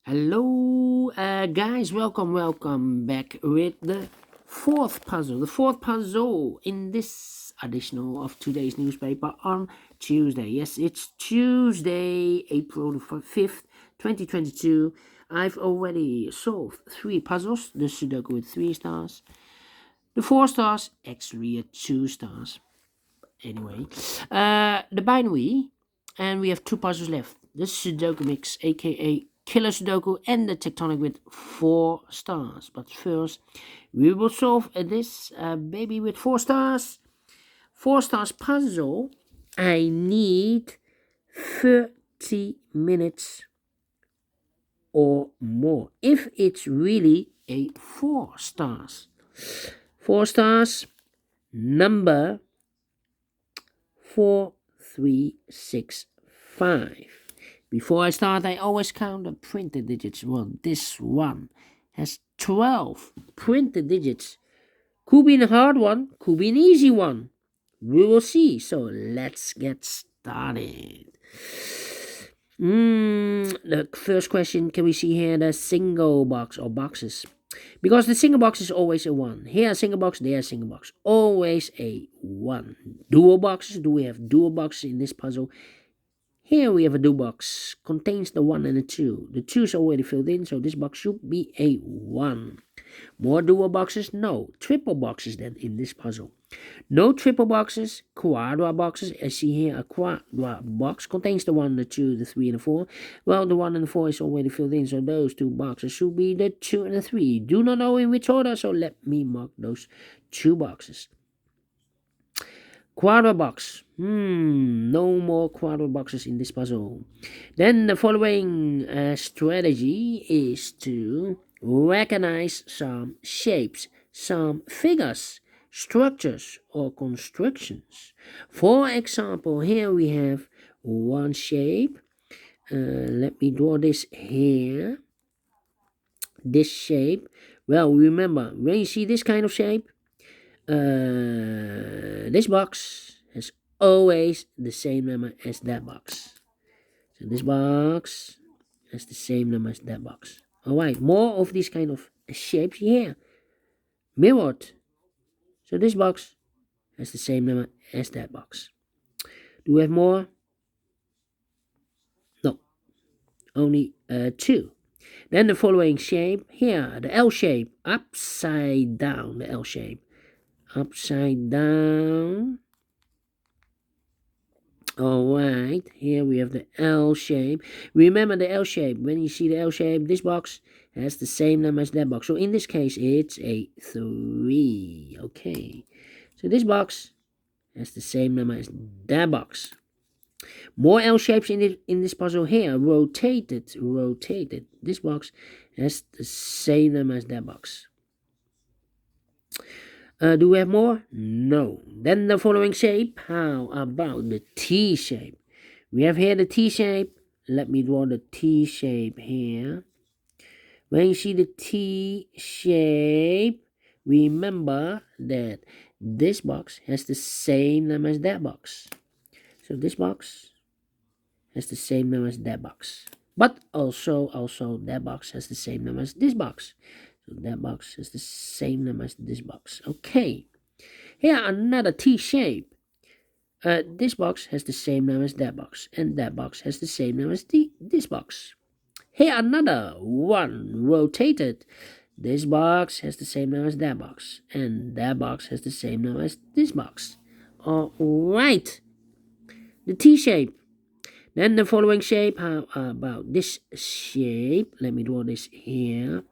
Hello, guys. Welcome back with the fourth puzzle. The fourth puzzle in this edition of today's newspaper on Tuesday. Yes, it's Tuesday, April the 5th, 2022. I've already solved three puzzles. The Sudoku with 3 stars. The 4 stars, actually at 2 stars. Anyway, the binary, and we have two puzzles left. The Sudoku mix, aka Killer Sudoku, and the Tectonic with 4 stars. But first, we will solve this baby with 4 stars. 4 stars puzzle. I need 30 minutes or more if it's really a 4 stars. 4 stars number 4365. Before I start, I always count the printed digits. Well, this one has 12 printed digits. Could be a hard one, could be an easy one. We will see. So let's get started. The first question, can we see here the single box or boxes? Because the single box is always a 1. Here a single box, there a single box. Always a 1. Dual boxes, do we have dual boxes in this puzzle? Here we have a dual box. Contains the 1 and the 2. The 2 is already filled in, so this box should be a 1. More dual boxes? No. Triple boxes then in this puzzle. No triple boxes, quadra boxes. I see here a quadra box contains the 1, the 2, the 3, and the 4. Well, the 1 and the 4 is already filled in, so those two boxes should be the 2 and the 3. Do not know in which order, so let me mark those two boxes. Quadra box. No more quadra boxes in this puzzle. Then the following strategy is to recognize some shapes, some figures, structures, or constructions. For example, here we have one shape. Let me draw this here. This shape. Well, remember, when you see this kind of shape, this box has always the same number as that box. So this box has the same number as that box. Alright, more of these kind of shapes here. Mirrored. So this box has the same number as that box. Do we have more? No. Only 2. Then the following shape here, the L shape, upside down, the L shape. Upside down. Alright, here we have the L shape. Remember the L shape. When you see the L shape, this box has the same number as that box. So in this case, it's a 3. Okay. So this box has the same number as that box. More L shapes in this puzzle here. Rotated. This box has the same number as that box. Do we have more? No. Then the following shape. How about the T shape? We have here the T shape. Let me draw the T shape here. When you see the T shape, remember that this box has the same number as that box. So this box has the same number as that box. But also that box has the same number as this box. So that box has the same number as this box. Okay. Here another T shape. This box has the same number as that box. And that box has the same number as this box. Here another one rotated. This box has the same number as that box. And that box has the same number as this box. Alright. The T shape. Then the following shape. How about this shape? Let me draw this here.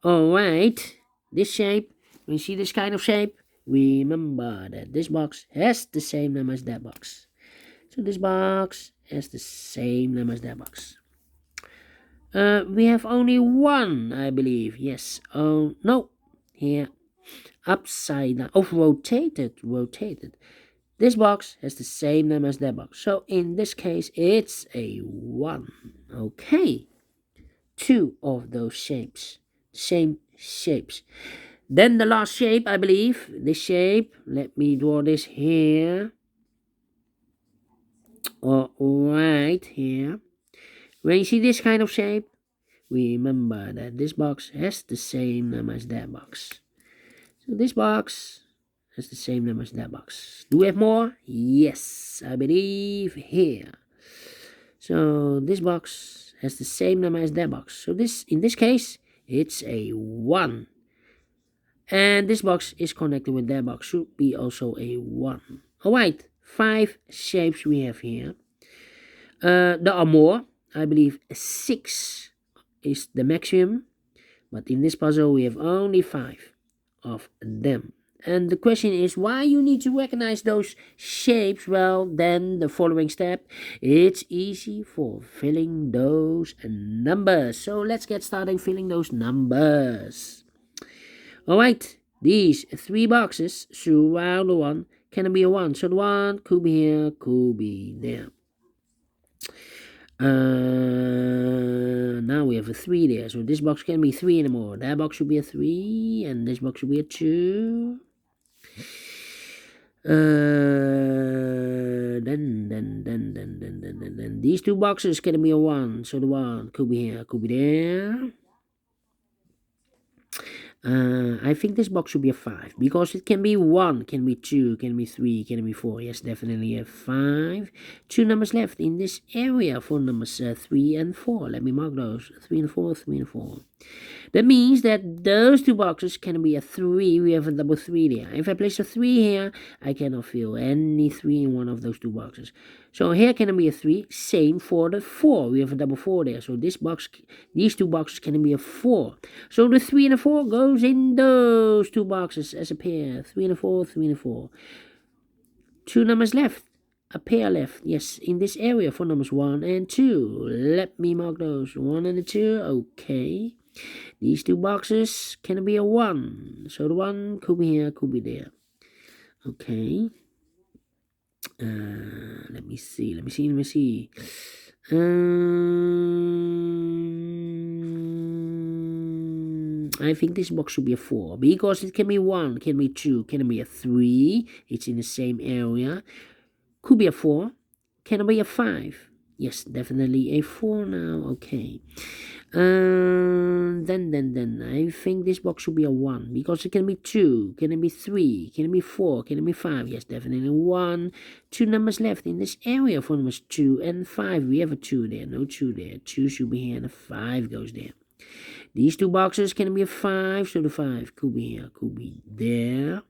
Alright. This shape. When you see this kind of shape, remember that this box has the same number as that box. So this box has the same number as that box. We have only one, I believe. Yes. Oh, no. Here. Upside down. Oh, rotated. This box has the same number as that box. So in this case, it's a 1. Okay. 2 of those shapes. Same shapes. Then the last shape, I believe. This shape. Let me draw this here. Alright, here. When you see this kind of shape, remember that this box has the same number as that box. So this box has the same number as that box. Do we have more? Yes, I believe here. So this box has the same number as that box. So in this case, it's a 1. And this box is connected with that box. Should be also a 1. Alright, 5 shapes we have here. There are more. I believe 6 is the maximum. But in this puzzle, we have only 5 of them. And the question is why you need to recognize those shapes. Well, then the following step, it's easy for filling those numbers. So let's get started filling those numbers. Alright, these 3 boxes surround the 1 can be a 1. So the 1 could be here, could be there. Now we have a 3 there, so this box can be 3 anymore. That box should be a 3, and this box should be a 2. Then these 2 boxes can be a 1, so the 1 could be here, could be there. I think this box should be a 5 because it can be 1, can be 2, can be 3, can be 4. Yes, definitely a 5. 2 numbers left in this area for numbers 3 and 4. Let me mark those 3 and 4, 3 and 4. That means that those 2 boxes can be a 3. We have a double 3 there. If I place a 3 here, I cannot fill any 3 in one of those 2 boxes. So here can be a 3. Same for the 4. We have a double 4 there. So these 2 boxes can be a 4. So the 3 and the 4 goes in those 2 boxes as a pair. 3 and a 4, 3 and a 4. 2 numbers left. A pair left. Yes, in this area for numbers 1 and 2. Let me mark those. 1 and a 2. Okay. These 2 boxes can be a 1. So the 1 could be here, could be there. Okay. Let me see. I think this box should be a 4 because it can be 1, can be 2, can be a 3. It's in the same area. Could be a 4. Can be a 5. Yes, definitely a 4 now. Okay. Then I think this box should be a 1 because it can be 2, can it be 3, can it be 4, can it be 5? Yes, definitely 1. 2 numbers left in this area for numbers 2 and 5. We have a 2 there, no 2 there. 2 should be here and a 5 goes there. These 2 boxes can be a 5, so the 5 could be here, could be there.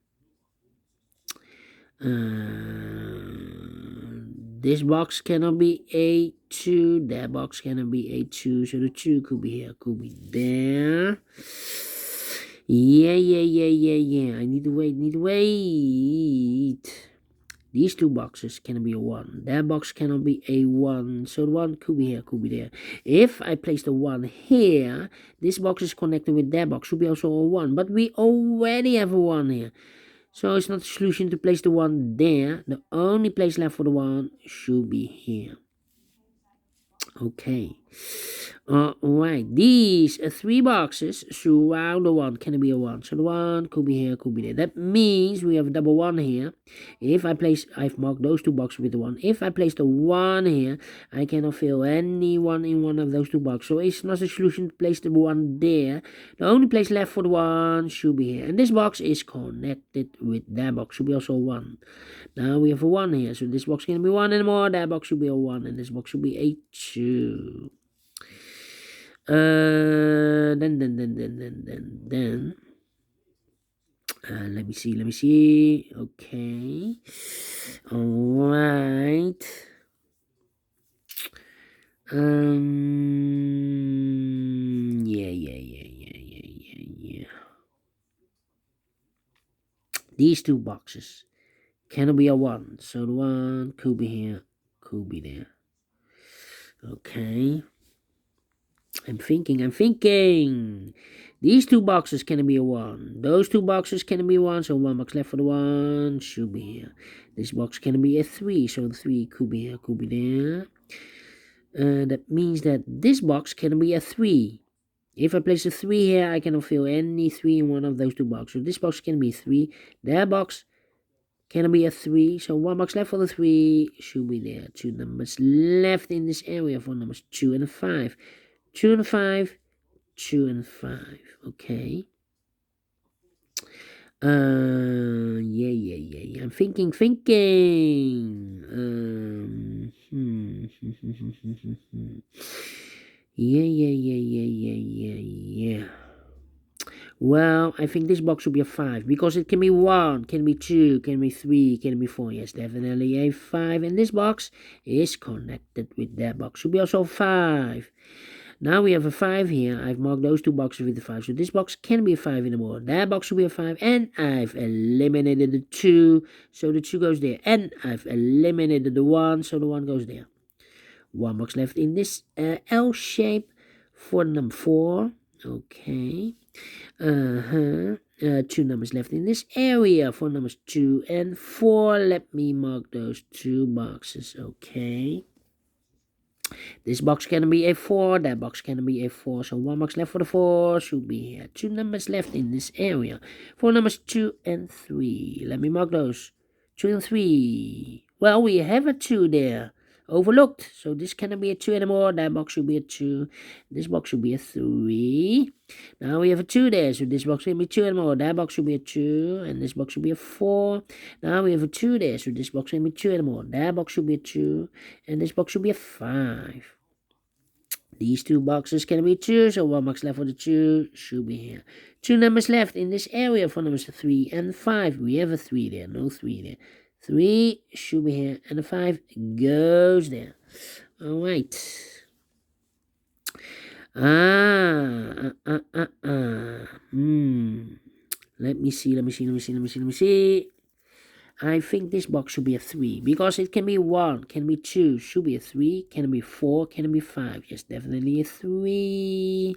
This box cannot be a 2. That box cannot be a 2. So the 2 could be here, could be there. Yeah. I need to wait. These 2 boxes can be a 1. That box cannot be a 1. So the 1 could be here, could be there. If I place the 1 here, this box is connected with that box. Should be also a 1. But we already have a 1 here. So it's not a solution to place the 1 there. The only place left for the 1 should be here. Okay. Alright. These 3 boxes surround the 1. Can it be a 1? So the 1 could be here, could be there. That means we have a double 1 here. I've marked those 2 boxes with the 1. If I place the 1 here, I cannot fill any 1 in one of those 2 boxes. So it's not a solution to place the 1 there. The only place left for the 1 should be here. And this box is connected with that box. Should be also 1. Now we have a 1 here. So this box can be 1 anymore. That box should be a 1. And this box should be a 2. Then let me see. Okay. Alright. Yeah. These 2 boxes cannot be a 1. So the 1 could be here, could be there. Okay. I'm thinking. These 2 boxes can be a 1. Those 2 boxes can be 1. So 1 box left for the 1 should be here. This box can be a 3. So the 3 could be here, could be there. That means that this box can be a 3. If I place a 3 here, I cannot fill any 3 in one of those 2 boxes. So this box can be 3. That box Can it be a 3? So 1 box left for the 3 should be there. 2 numbers left in this area for numbers 2 and 5. 2 and 5, 2 and 5. Okay. Yeah. I'm thinking. Yeah. Well, I think this box should be a 5 because it can be 1, can be 2, can be 3, can be 4. Yes, definitely a 5. And this box is connected with that box. Should be also 5. Now we have a 5 here. I've marked those 2 boxes with the 5. So this box can be a 5 anymore. That box should be a 5. And I've eliminated the 2. So the 2 goes there. And I've eliminated the 1. So the 1 goes there. 1 box left in this L shape for number 4. Okay. 2 numbers left in this area for numbers 2 and 4. Let me mark those 2 boxes. Okay. This box can be a 4, that box can be a 4. So 1 box left for the 4 should be here. 2 numbers left in this area for numbers 2 and 3. Let me mark those. 2 and 3. Well, we have a 2 there. Overlooked. So this cannot be a 2 anymore. That box should be a 2. This box should be a 3. Now we have a 2 there. So this box can be 2 anymore. That box should be a 2. And this box should be a 4. Now we have a 2 there. So this box can be 2 anymore. That box should be a 2. And this box should be a 5. These 2 boxes can be 2. So 1 box left for the 2 should be here. 2 numbers left in this area for numbers 3 and 5. We have a 3 there. No 3 there. 3 should be here, and the 5 goes there. All right. Let me see. I think this box should be a 3 because it can be 1, can be 2, should be a 3, can be 4, can be 5. Yes, definitely a 3.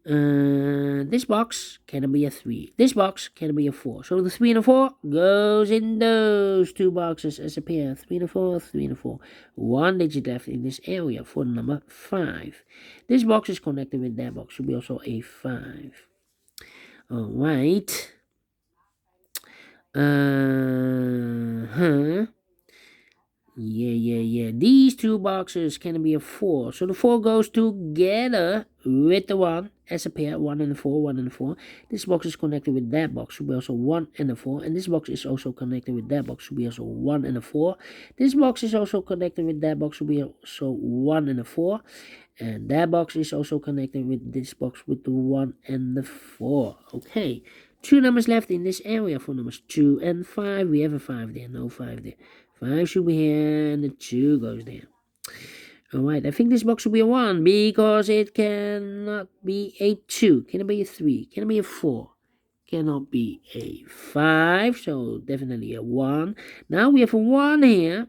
This box can be a 3. This box can be a 4. So the 3 and the 4 goes in those 2 boxes as a pair. 3 and a 4, 3 and a 4. 1 digit left in this area for number 5. This box is connected with that box. Should be also a 5. All right. Yeah. These 2 boxes can be a 4. So the 4 goes together with the 1 as a pair. 1 and a 4, 1 and a 4. This box is connected with that box. Should be also 1 and a 4. And this box is also connected with that box. Should be also 1 and a 4. This box is also connected with that box. Should be also 1 and a 4. And that box is also connected with this box with the 1 and the 4. Okay. 2 numbers left in this area for numbers 2 and 5. We have a 5 there. No 5 there. 5 should be here, and the 2 goes there. Alright, I think this box should be a 1 because it cannot be a 2. Can it be a 3? Can it be a 4? Cannot be a 5, so definitely a 1. Now we have a 1 here.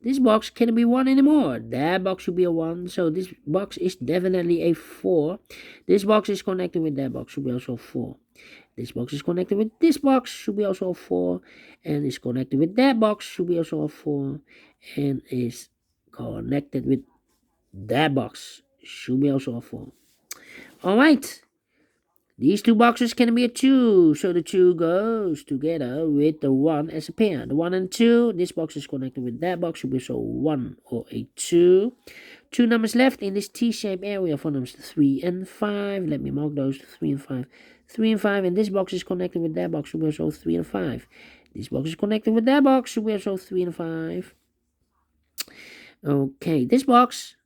This box can't be 1 anymore. That box should be a 1, so this box is definitely a 4. This box is connected with that box, should be also 4. This box is connected with this box, should be also a 4. And is connected with that box, should be also a 4. And is connected with that box, should be also a 4. Alright. These 2 boxes can be a 2, so the 2 goes together with the 1 as a pair. The 1 and 2, this box is connected with that box, should be so 1 or a 2. 2 numbers left in this T-shaped area for numbers 3 and 5. Let me mark those 3 and 5. 3 and 5, and this box is connected with that box, should be also 3 and 5. This box is connected with that box, should be also 3 and 5. Okay, this box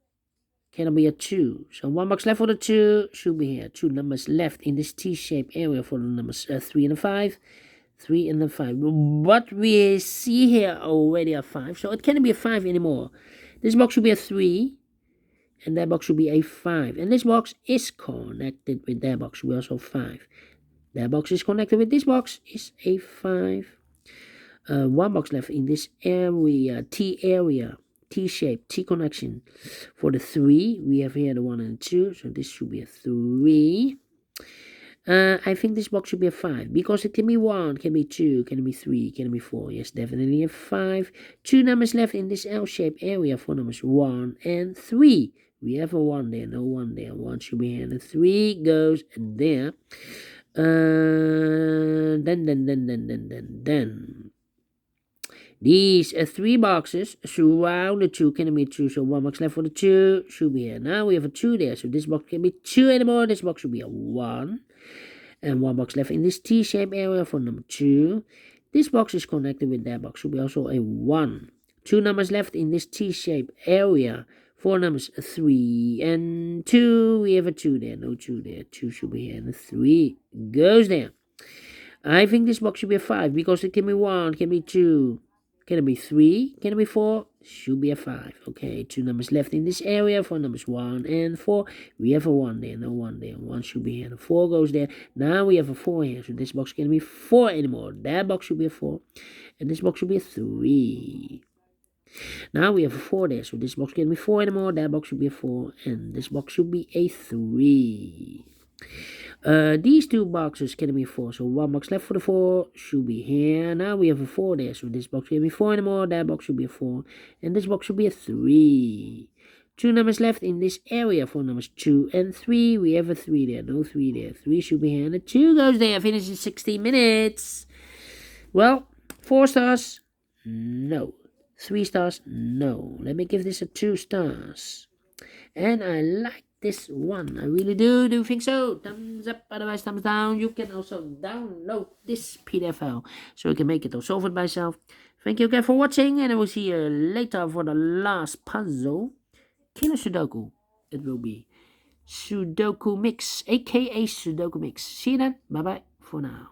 can be a 2. So 1 box left for the 2 should be here. 2 numbers left in this T-shaped area for the numbers 3 and 5. 3 and 5. But we see here already a 5. So it can't be a 5 anymore. This box should be a 3. And that box should be a 5. And this box is connected with that box. Should be also 5. That box is connected with this box. Is a 5. 1 box left in this area. T area. T-shape, T connection. For the 3, we have here the 1 and 2, so this should be a 3. I think this box should be a 5, because it can be 1, can be 2, can be 3, can be 4. Yes, definitely a 5. 2 numbers left in this L-shaped area for numbers 1 and 3. We have a 1 there, no 1 there. 1 should be here, and the 3 goes there. Then. These 3 boxes surround the 2 can be 2, so 1 box left for the 2 should be here. Now we have a 2 there, so this box can be 2 anymore. This box should be a 1. And 1 box left in this T-shaped area for number 2. This box is connected with that box, should be also a 1. 2 numbers left in this T-shaped area for numbers 3 and 2. We have a 2 there, no 2 there. 2 should be here, and the 3 goes there. I think this box should be a 5 because it can be 1, can be 2. Can it be 3? Can it be 4? Should be a 5. Okay, 2 numbers left in this area for numbers 1 and 4. We have a 1 there, no 1 there. 1 should be here, the 4 goes there. Now we have a 4 here, so this box can't be 4 anymore. That box should be a 4. And this box should be a 3. Now we have a 4 there, so this box can't be 4 anymore. That box should be a 4. And this box should be a 3. These 2 boxes can be 4, so 1 box left for the 4 should be here. Now we have a 4 there, so this box can't be 4 anymore. That box should be a 4, and this box should be a 3. 2 numbers left in this area for numbers 2 and 3. We have a 3 there, no 3 there. 3 should be here, and the 2 goes there. Finish in 16 minutes. Well, 4 stars? No. 3 stars? No. Let me give this a 2 stars. And I like this one. I really do think so. Thumbs up, otherwise thumbs down. You can also download this PDF file so you can make it or solve it by yourself. Thank you again for watching, and I will see you later for the last puzzle. Killer Sudoku. It will be Sudoku Mix, a.k.a. Sudoku Mix. See you then. Bye bye for now.